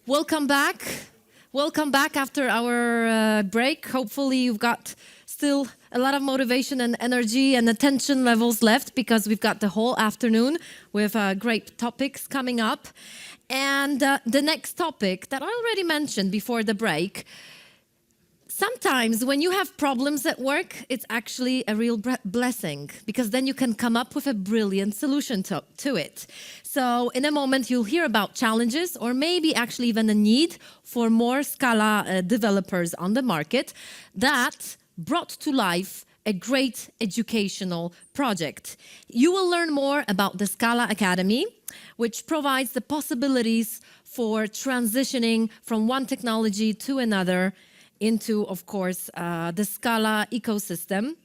Welcome back. Welcome back after our break. Hopefully you've got still a lot of motivation and energy and attention levels left because we've got the whole afternoon with great topics coming up. And the next topic that I already mentioned before the break, sometimes when you have problems at work, it's actually a real blessing because then you can come up with a brilliant solution to it. So in a moment, you'll hear about challenges or maybe actually even a need for more Scala developers on the market that brought to life a great educational project. You will learn more about the Scala Academy, which provides the possibilities for transitioning from one technology to another into, of course, the Scala ecosystem.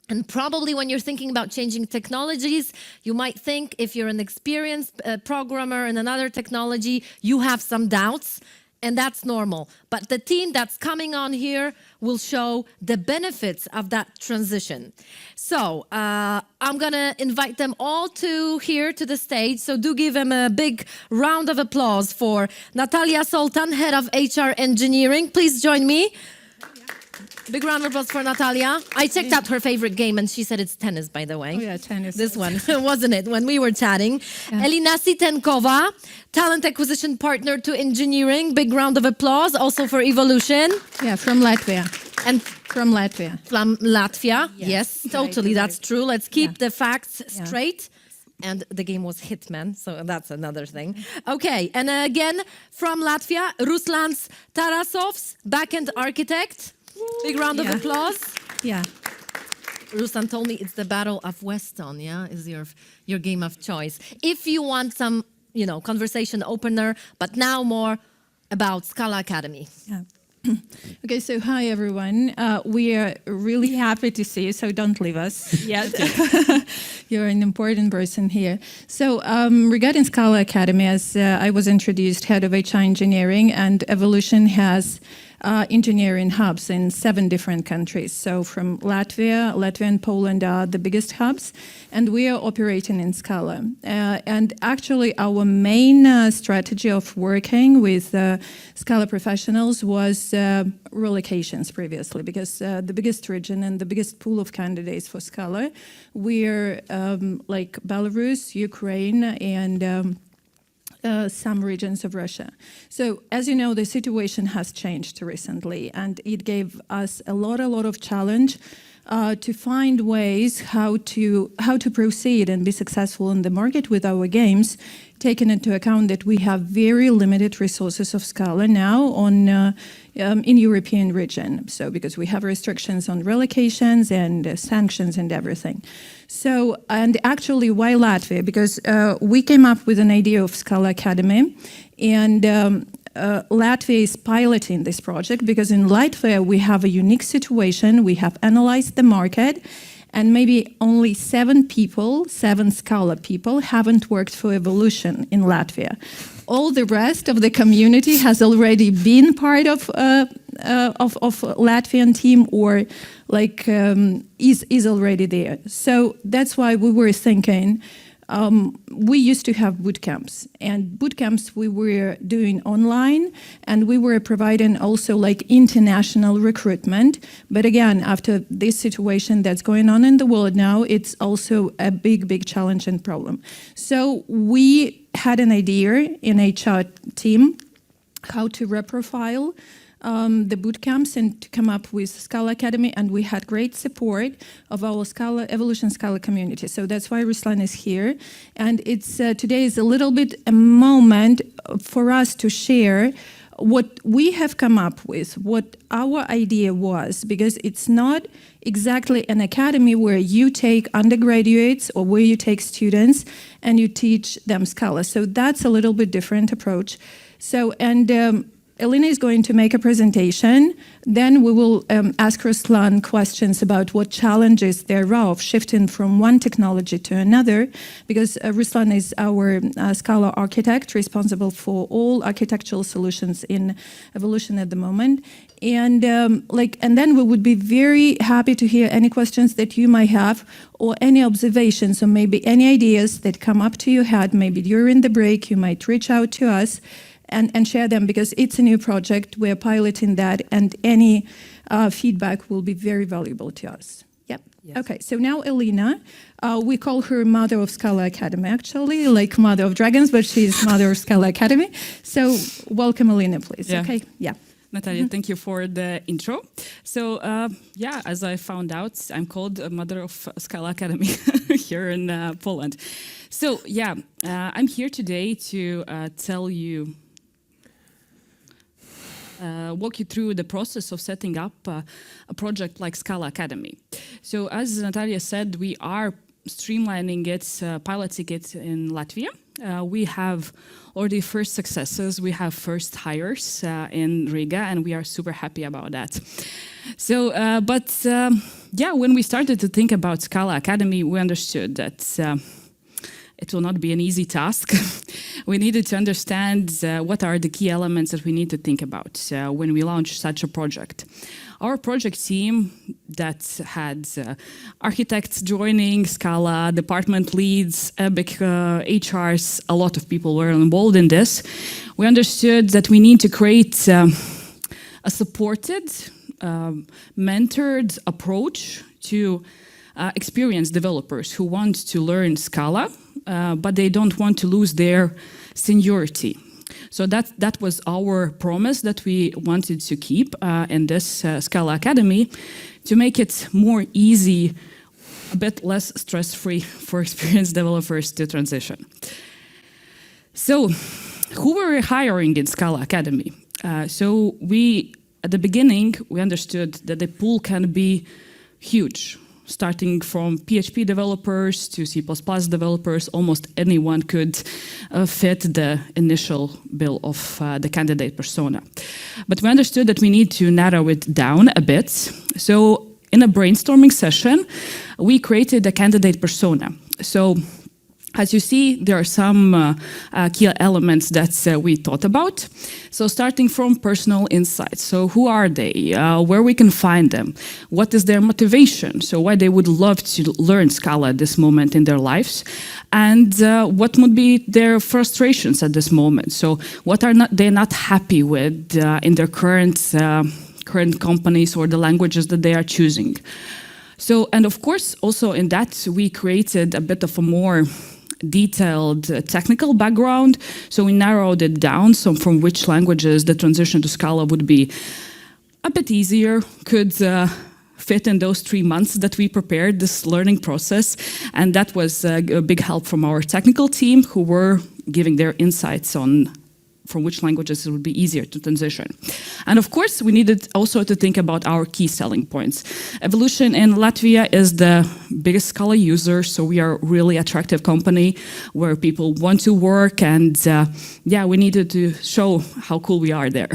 And probably when you're thinking about changing technologies, you might think if you're an experienced programmer in another technology, you have some doubts, and that's normal. But the team that's coming on here will show the benefits of that transition. So I'm gonna invite them all to here to the stage. So do give them a big round of applause for Natallia Soltan, Head of HR Engineering. Please join me. Big round of applause for Natallia. I checked out her favorite game and she said it's tennis, by the way. Oh yeah, tennis. This one, wasn't it, when we were chatting. Yeah. Elina, Sitenkova, Talent Acquisition Partner to Engineering. Big round of applause also for Evolution. Yeah, from Latvia. And from Latvia. From Latvia, yes, totally, that's true. Let's keep the facts straight. And the game was Hitman, so that's another thing. Okay, and again, from Latvia, Ruslans, Tarasovs, backend architect. Big round of applause. Yeah. Ruslan told me it's the Battle of Weston, is your game of choice. If you want some, conversation opener, but now more about Scala Academy. Yeah. Okay, so hi everyone. We are really happy to see you, so don't leave us yet. You're an important person here. So regarding Scala Academy, as I was introduced, Head of HR Engineering, and Evolution has engineering hubs in 7 different countries. So from Latvia and Poland are the biggest hubs, and we are operating in Scala. And actually our main strategy of working with Scala professionals was relocations previously, because the biggest region and the biggest pool of candidates for Scala were like Belarus, Ukraine, and some regions of Russia. So, as you know, the situation has changed recently, and it gave us a lot of challenge to find ways how to proceed and be successful in the market with our games, taking into account that we have very limited resources of Scala now on in European region. So because we have restrictions on relocations and sanctions and everything. So, and actually why Latvia? Because we came up with an idea of Scala Academy, and Latvia is piloting this project because in Latvia we have a unique situation. We have analyzed the market, and maybe only 7 Scala people haven't worked for Evolution in Latvia. All the rest of the community has already been part of Latvian team, or like is already there. So that's why we were thinking. We used to have boot camps, and boot camps we were doing online, and we were providing also like international recruitment. But again, after this situation that's going on in the world now, it's also a big challenge and problem. So we had an idea in HR team how to reprofile the boot camps and to come up with Scala Academy, and we had great support of our Evolution Scala community. So that's why Ruslan is here, and it's today is a little bit a moment for us to share what we have come up with, what our idea was, because it's not exactly an academy where you take undergraduates or where you take students and you teach them Scala. So that's a little bit different approach. So, and Elina is going to make a presentation, then we will ask Ruslan questions about what challenges there are of shifting from one technology to another, because Ruslan is our Scala architect responsible for all architectural solutions in Evolution at the moment. And and then we would be very happy to hear any questions that you might have, or any observations, or maybe any ideas that come up to your head. Maybe during the break you might reach out to us. and share them, because it's a new project. We're piloting that, and any feedback will be very valuable to us. Yep. Yes. Okay, so now Elina, we call her mother of Scala Academy, actually, like mother of dragons, but she's mother of Scala Academy. So welcome, Elina, please. Yeah. Okay, yeah. Natalia, thank you for the intro. So, yeah, as I found out, I'm called a mother of Scala Academy here in Poland. So, yeah, I'm here today to tell you, walk you through the process of setting up a project like Scala Academy. So, as Natalia said, we are streamlining it, piloting it in Latvia. We have already first successes. We have first hires in Riga, and we are super happy about that. So, yeah, when we started to think about Scala Academy, we understood that it will not be an easy task. We needed to understand what are the key elements that we need to think about when we launch such a project. Our project team that had architects joining, Scala, department leads, EBIC, HRs, a lot of people were involved in this. We understood that we need to create a supported, mentored approach to experienced developers who want to learn Scala, but they don't want to lose their seniority. So that was our promise that we wanted to keep in this Scala Academy, to make it more easy, a bit less stress-free for experienced developers to transition. So who were we hiring in Scala Academy? So at the beginning, we understood that the pool can be huge. Starting from PHP developers to C++ developers, almost anyone could fit the initial bill of the candidate persona. But we understood that we need to narrow it down a bit. So in a brainstorming session, we created a candidate persona. So as you see, there are some key elements that we thought about. So starting from personal insights. So who are they? Where we can find them? What is their motivation? So why they would love to learn Scala at this moment in their lives? And what would be their frustrations at this moment? So what are they not happy with in their current companies or the languages that they are choosing? So, and of course, also in that, we created a bit of a more detailed technical background. So we narrowed it down, so from which languages the transition to Scala would be a bit easier, could fit in those 3 months that we prepared this learning process. And that was a big help from our technical team, who were giving their insights on from which languages it would be easier to transition. And of course, we needed also to think about our key selling points. Evolution in Latvia is the biggest Scala user, so we are a really attractive company where people want to work, and yeah, we needed to show how cool we are there.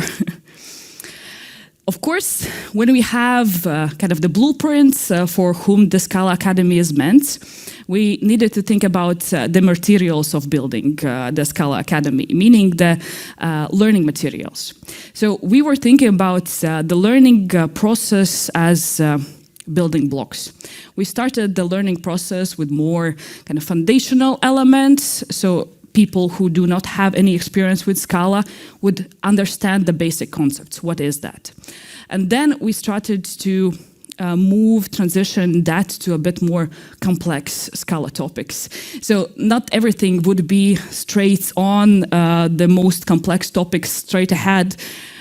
Of course, when we have kind of the blueprints for whom the Scala Academy is meant, we needed to think about the materials of building the Scala Academy, meaning the learning materials. So we were thinking about the learning process as building blocks. We started the learning process with more kind of foundational elements, so people who do not have any experience with Scala would understand the basic concepts. What is that? And then we started to transition that to a bit more complex Scala topics. So not everything would be straight on the most complex topics straight ahead,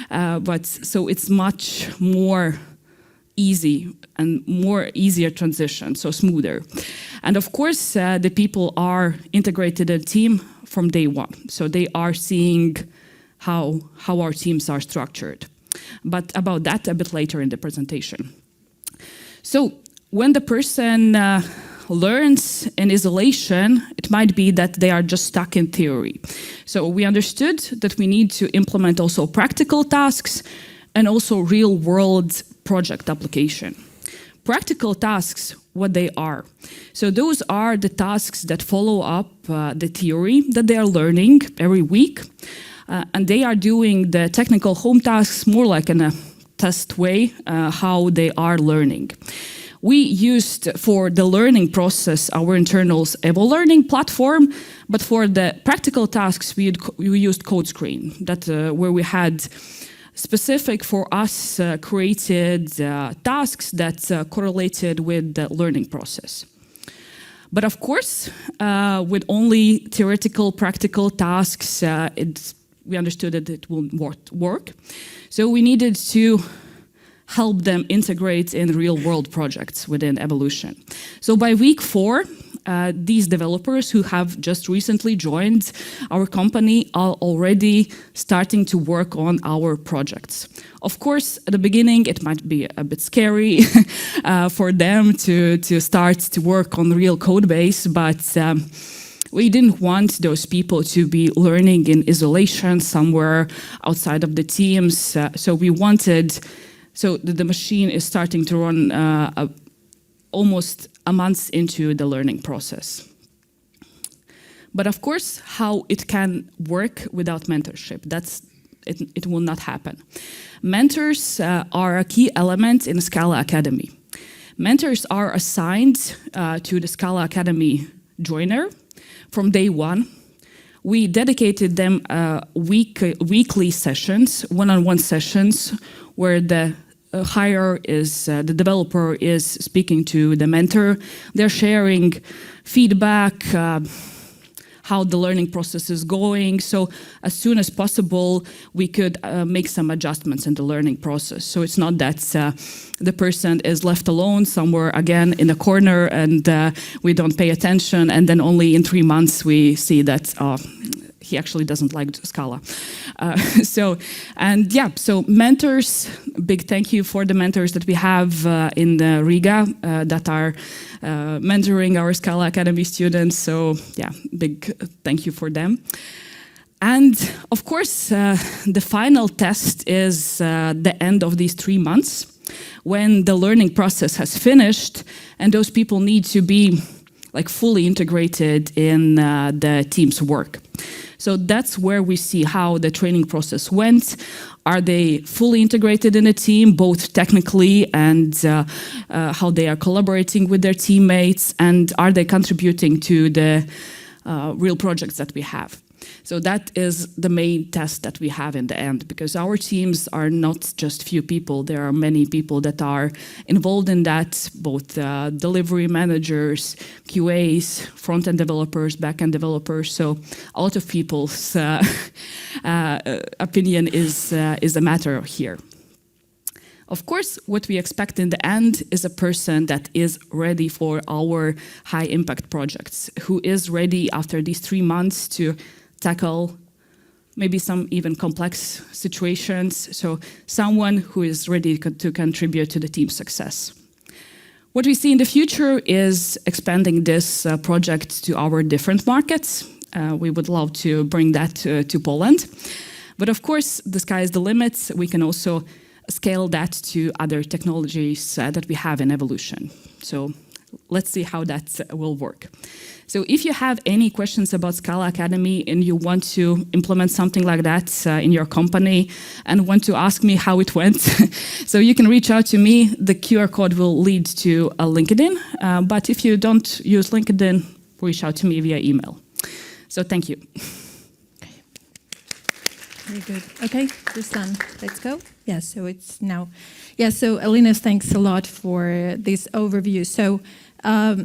but so it's much more easy and more easier transition, so smoother. And of course, the people are integrated in a team from day one. So they are seeing how our teams are structured. But about that a bit later in the presentation. So when the person learns in isolation, it might be that they are just stuck in theory. So we understood that we need to implement also practical tasks and also real-world project application. Practical tasks, what they are. So those are the tasks that follow up the theory that they are learning every week. And they are doing the technical home tasks more like in a test way, how they are learning. We used for the learning process our internals Evo Learning platform, but for the practical tasks we used CodeScreen, where we had specific for us created tasks that correlated with the learning process. But of course, with only theoretical, practical tasks, we understood that it won't work. So we needed to help them integrate in real-world projects within Evolution. So by week 4, these developers who have just recently joined our company are already starting to work on our projects. Of course, at the beginning, it might be a bit scary for them to start to work on real code base, but we didn't want those people to be learning in isolation somewhere outside of the teams. So we wanted, so the machine is starting to run almost a month into the learning process. But of course, how it can work without mentorship, it will not happen. Mentors are a key element in Scala Academy. Mentors are assigned to the Scala Academy joiner from day 1. We dedicated them weekly sessions, one-on-one sessions, where the the developer is speaking to the mentor. They're sharing feedback, how the learning process is going. So as soon as possible, we could make some adjustments in the learning process. So it's not that the person is left alone somewhere again in a corner and we don't pay attention, and then only in 3 months we see that he actually doesn't like Scala. So mentors, big thank you for the mentors that we have in Riga that are mentoring our Scala Academy students. So yeah, big thank you for them. And of course, the final test is the end of these 3 months, when the learning process has finished and those people need to be fully integrated in the team's work. So that's where we see how the training process went. Are they fully integrated in a team, both technically and how they are collaborating with their teammates, and are they contributing to the real projects that we have? So that is the main test that we have in the end, because our teams are not just few people. There are many people that are involved in that, both delivery managers, QAs, front-end developers, back-end developers. So a lot of people's opinion is a matter here. Of course, what we expect in the end is a person that is ready for our high-impact projects, who is ready after these 3 months to tackle maybe some even complex situations. So someone who is ready to contribute to the team's success. What we see in the future is expanding this project to our different markets. We would love to bring that to Poland. But of course, the sky is the limit. We can also scale that to other technologies that we have in Evolution. So let's see how that will work. So if you have any questions about Scala Academy and you want to implement something like that in your company and want to ask me how it went, so you can reach out to me. The QR code will lead to a LinkedIn, but if you don't use LinkedIn, reach out to me via email. So thank you. Very good. Okay, Ruslan, let's go. Yeah, so it's now. Yeah, so Elina, thanks a lot for this overview. So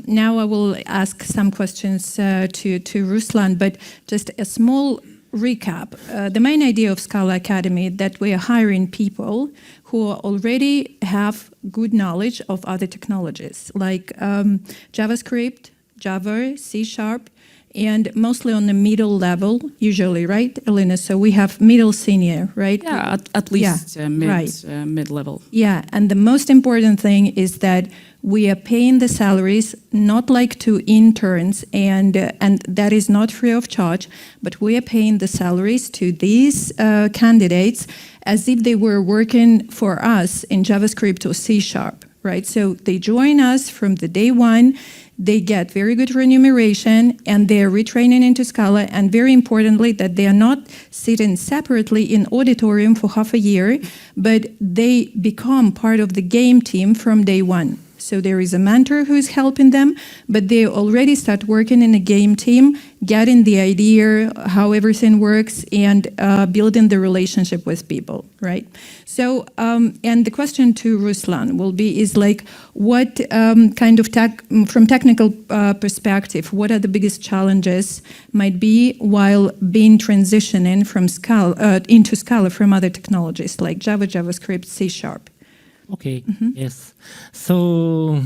now I will ask some questions to Ruslan, but just a small recap. The main idea of Scala Academy is that we are hiring people who already have good knowledge of other technologies, like JavaScript, Java, C#, and mostly on the middle level, usually, right, Elina? So we have middle senior, right? Yeah, at least mid-level. Yeah, and the most important thing is that we are paying the salaries not like to interns, and that is not free of charge, but we are paying the salaries to these candidates as if they were working for us in JavaScript or C#, right? So they join us from the day one. They get very good remuneration and they're retraining into Scala, and very importantly that they are not sitting separately in auditorium for half a year, but they become part of the game team from day one. So there is a mentor who's helping them, but they already start working in a game team, getting the idea how everything works, and building the relationship with people, right? So, and the question to Ruslan will be, is like, what kind of from technical perspective, what are the biggest challenges might be while being transitioning from Scala into Scala from other technologies like Java, JavaScript, C#? Okay, yes. So,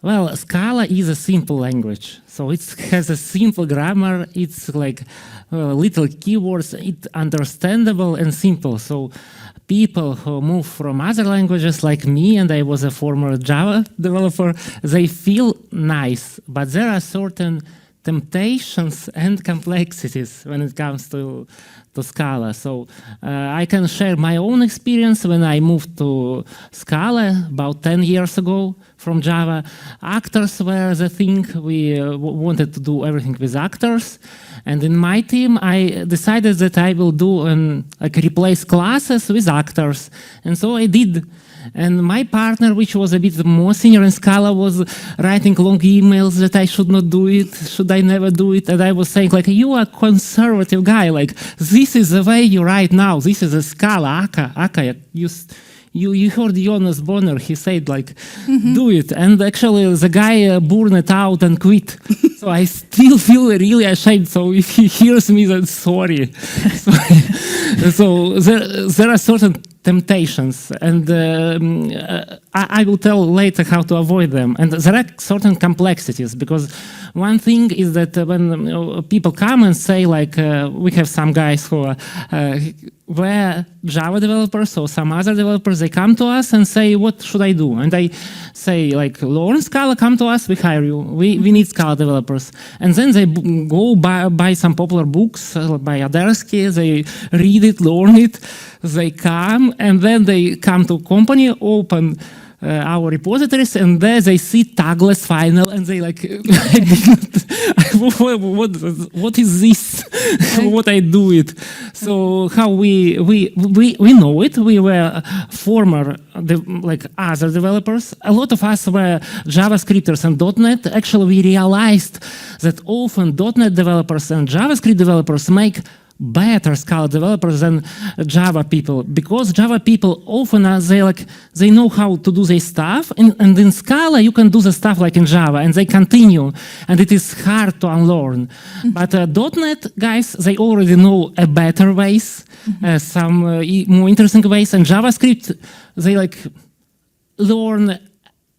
well, Scala is a simple language. So it has a simple grammar. It's like little keywords. It's understandable and simple. So people who move from other languages like me, and I was a former Java developer, they feel nice, but there are certain temptations and complexities when it comes to Scala. So I can share my own experience when I moved to Scala about 10 years ago from Java. Actors were the thing. We wanted to do everything with actors. And in my team, I decided that I will do replace classes with actors. And so I did. And my partner, which was a bit more senior in Scala, was writing long emails that I should not do it, should I never do it. And I was saying, like, you are a conservative guy, like, this is the way you write now, this is a Scala, Aka, you heard Jonas Bonner, he said, like, do it. And actually, the guy burned it out and quit. So I still feel really ashamed. So if he hears me, then sorry. So there are certain temptations, and I will tell later how to avoid them. And there are certain complexities, because one thing is that when people come and say, like, we have some guys who were Java developers or some other developers, they come to us and say, what should I do? And I say, like, learn Scala, come to us, we hire you. We need Scala developers. And then they go buy some popular books by Adersky, they read it, learn it, they come, and then they come to company, open our repositories, and there they see tagless final, and they like, what is this? What I do it? So how we know it. We were former like other developers. A lot of us were JavaScripters and .NET. Actually, we realized that often .NET developers and JavaScript developers make better Scala developers than Java people, because Java people often are, they know how to do their stuff, and in Scala you can do the stuff like in Java, and they continue, and it is hard to unlearn. But .NET guys, they already know a better ways, some more interesting ways, and JavaScript, they like learn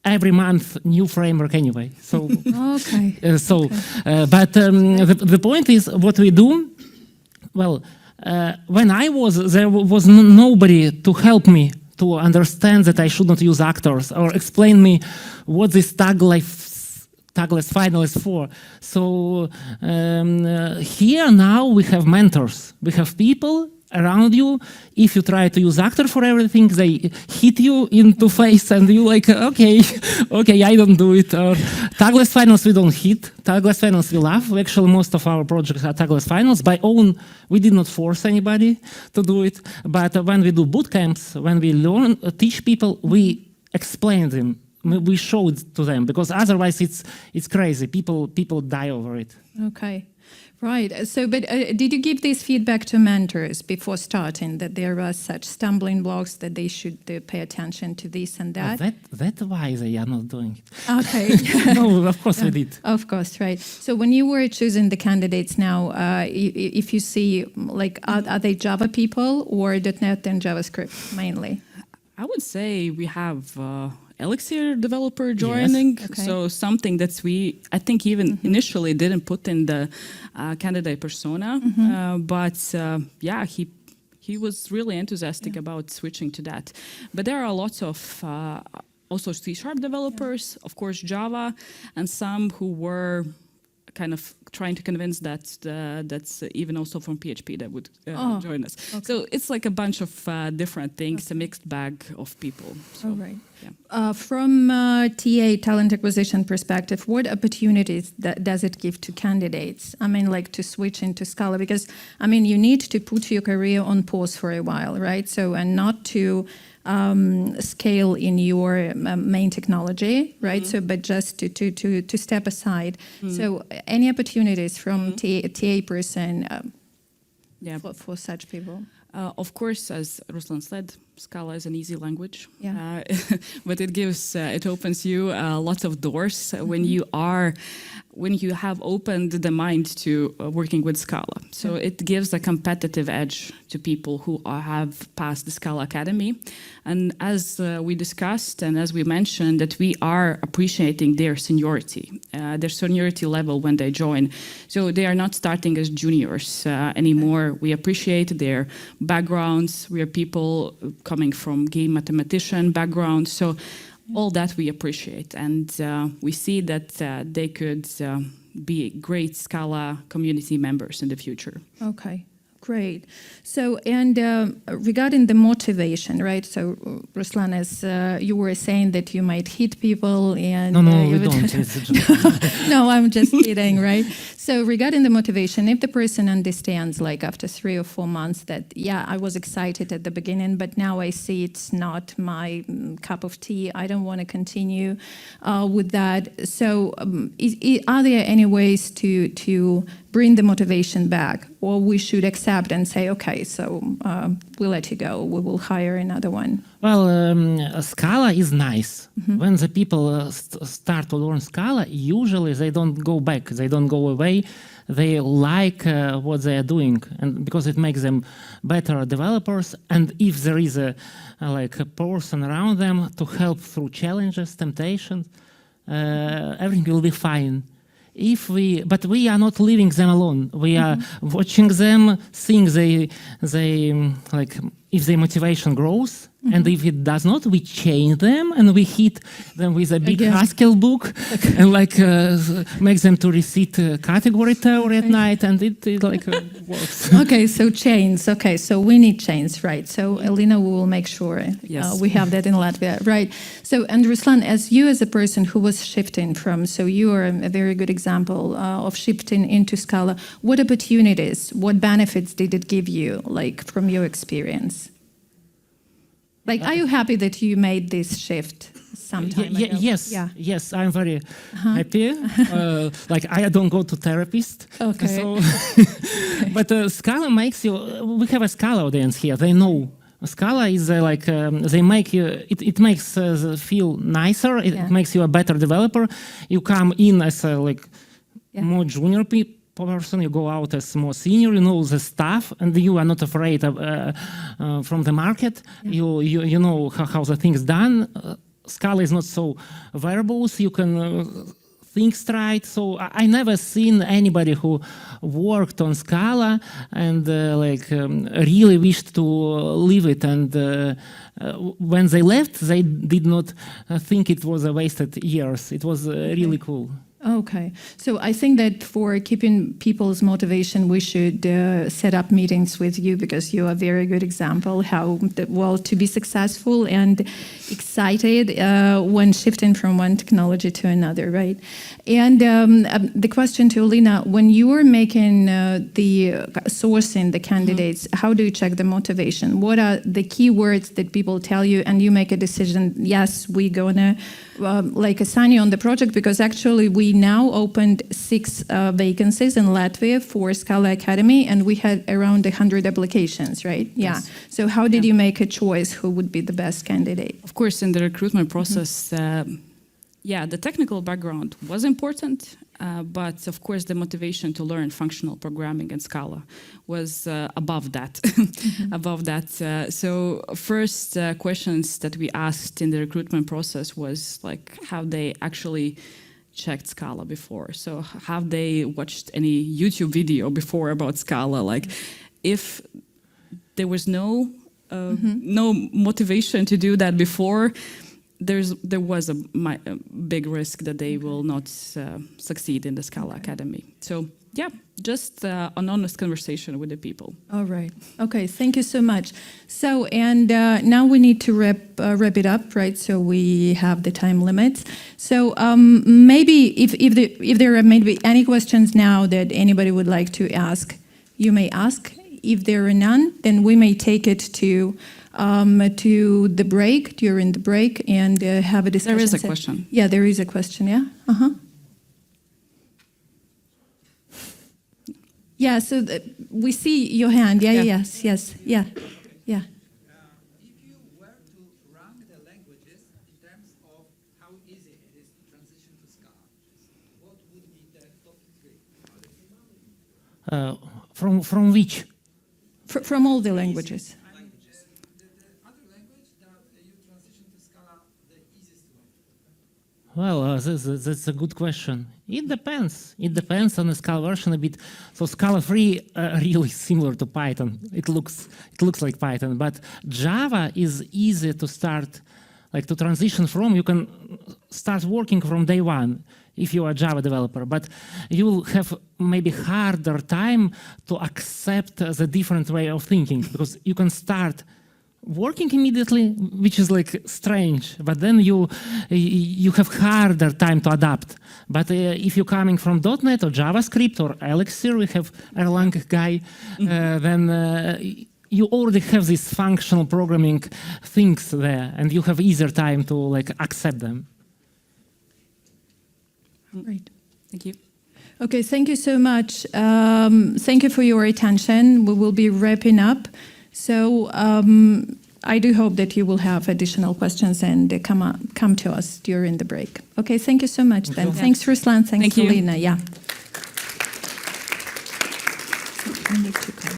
every month new framework anyway. So okay. But the point is, what we do. Well, when I was, there was nobody to help me to understand that I should not use actors or explain me what this tagless final is for. So here now we have mentors. We have people around you. If you try to use actor for everything, they hit you into face and you like, okay, I don't do it. Or tagless finals we don't hit. Tagless finals we love. Actually, most of our projects are tagless finals. We did not force anybody to do it. But when we do boot camps, when we teach people, we explain them. We show it to them, because otherwise it's crazy. People die over it. Okay. Right. So, but did you give this feedback to mentors before starting, that there are such stumbling blocks that they should pay attention to this and that? That's why they are not doing it. Okay. No, of course we did. Of course, right. So when you were choosing the candidates now, if you see, like, are they Java people or .NET and JavaScript mainly? I would say we have Elixir developer joining, Yes. Okay. so something that I think even initially didn't put in the candidate persona, but yeah, he was really enthusiastic about switching to that. But there are lots of also C# developers, of course Java, and some who were kind of trying to convince that's even also from PHP that would join us. Okay. So it's like a bunch of different things, a mixed bag of people. So, all right. Yeah. From TA, talent acquisition perspective, what opportunities does it give to candidates? I mean, like, to switch into Scala, because, I mean, you need to put your career on pause for a while, right? So, and not to scale in your main technology, right? So, but just to step aside. So, any opportunities from TA person Yeah. for such people? Of course, as Ruslan said, Scala is an easy language, Yeah. but it opens you lots of doors when you have opened the mind to working with Scala. So it gives a competitive edge to people who have passed the Scala Academy. And as we discussed and as we mentioned, that we are appreciating their seniority level when they join. So they are not starting as juniors anymore. We appreciate their backgrounds. We are people coming from game mathematician backgrounds. So all that we appreciate, and we see that they could be great Scala community members in the future. Okay, great. So, and regarding the motivation, right? So, Ruslan, as you were saying that you might hit people and... No, you we would- don't. It's a joke. No, I'm just kidding, right? So regarding the motivation, if the person understands like after 3 or 4 months that, yeah, I was excited at the beginning, but now I see it's not my cup of tea, I don't want to continue with that. So are there any ways to bring the motivation back, or we should accept and say, okay, so we'll let you go, we will hire another one? Well, Scala is nice. When the people start to learn Scala, usually they don't go back, they don't go away. They like what they are doing, and because it makes them better developers. And if there is a person around them to help through challenges, temptations, everything will be fine. But we are not leaving them alone. We are watching them, seeing if their motivation grows, and if it does not, we change them and we hit them with a big Haskell book and make them to recite category theory at night, and it works. Okay, so chains. Okay, so we need chains, right? So Elina, we will make sure we have that in Latvia, right? So, and Ruslan, as you as a person who was shifting from, so you are a very good example of shifting into Scala. What opportunities, what benefits did it give you, like from your experience? Like, are you happy that you made this shift sometime ago? Yes, I'm very happy. I don't go to therapist. Okay. So but Scala makes you. We have a Scala audience here. They know Scala is they make you. It makes feel nicer. It makes you a better developer. You come in as a more junior person, you go out as more senior, you know the stuff, and you are not afraid of, from the market. You know how the thing is done. Scala is not so verbose. You can think straight. So I never seen anybody who worked on Scala and really wished to leave it. And when they left, they did not think it was a wasted years. It was really cool. Okay, so I think that for keeping people's motivation, we should set up meetings with you, because you are a very good example how to be successful and excited when shifting from one technology to another, right? And the question to Elina, when you are making the sourcing the candidates, how do you check the motivation? What are the key words that people tell you, and you make a decision? Yes, we're gonna assign you on the project, because actually we now opened 6 vacancies in Latvia for Scala Academy, and we had around 100 applications, right? Yeah. Yes. So how did you make a choice who would be the best candidate? Of course, in the recruitment process, the technical background was important, but of course the motivation to learn functional programming and Scala was above that. Above that. So first questions that we asked in the recruitment process was how they actually checked Scala before. So have they watched any YouTube video before about Scala? If there was no motivation to do that before, there was a big risk that they will not succeed in the Scala Academy. So just an honest conversation with the people. All right. Okay. Thank you so much. So, and now we need to wrap it up, right? So we have the time limits. So maybe if there are maybe any questions now that anybody would like to ask, you may ask. If there are none, then we may take it to to the break, during the break, and have a discussion. There is a question. Yeah, there is a question, yeah? Yeah, so we see your hand. Yeah. Yes. Yeah. If you were to rank the languages in terms of how easy it is to transition to Scala, what would be the top 3? From which? From all the languages. The other language that you transition to Scala the easiest one? Well, that's a good question. It depends. It depends on the Scala version a bit. So Scala 3 really similar to Python. It looks like Python, but Java is easy to start, like to transition from. You can start working from day one if you are a Java developer, but you will have maybe harder time to accept the different way of thinking, because you can start working immediately, which is like strange, but then you have harder time to adapt. But if you're coming from .NET or JavaScript or Elixir, we have Erlang guy, then you already have these functional programming things there, and you have easier time to like accept them. Right. Thank you. Okay, thank you so much. Thank you for your attention. We will be wrapping up. So I do hope that you will have additional questions and come to us during the break. Okay, thank you so much then. Thanks, Ruslan. Thanks, Thank you. Elina. Yeah.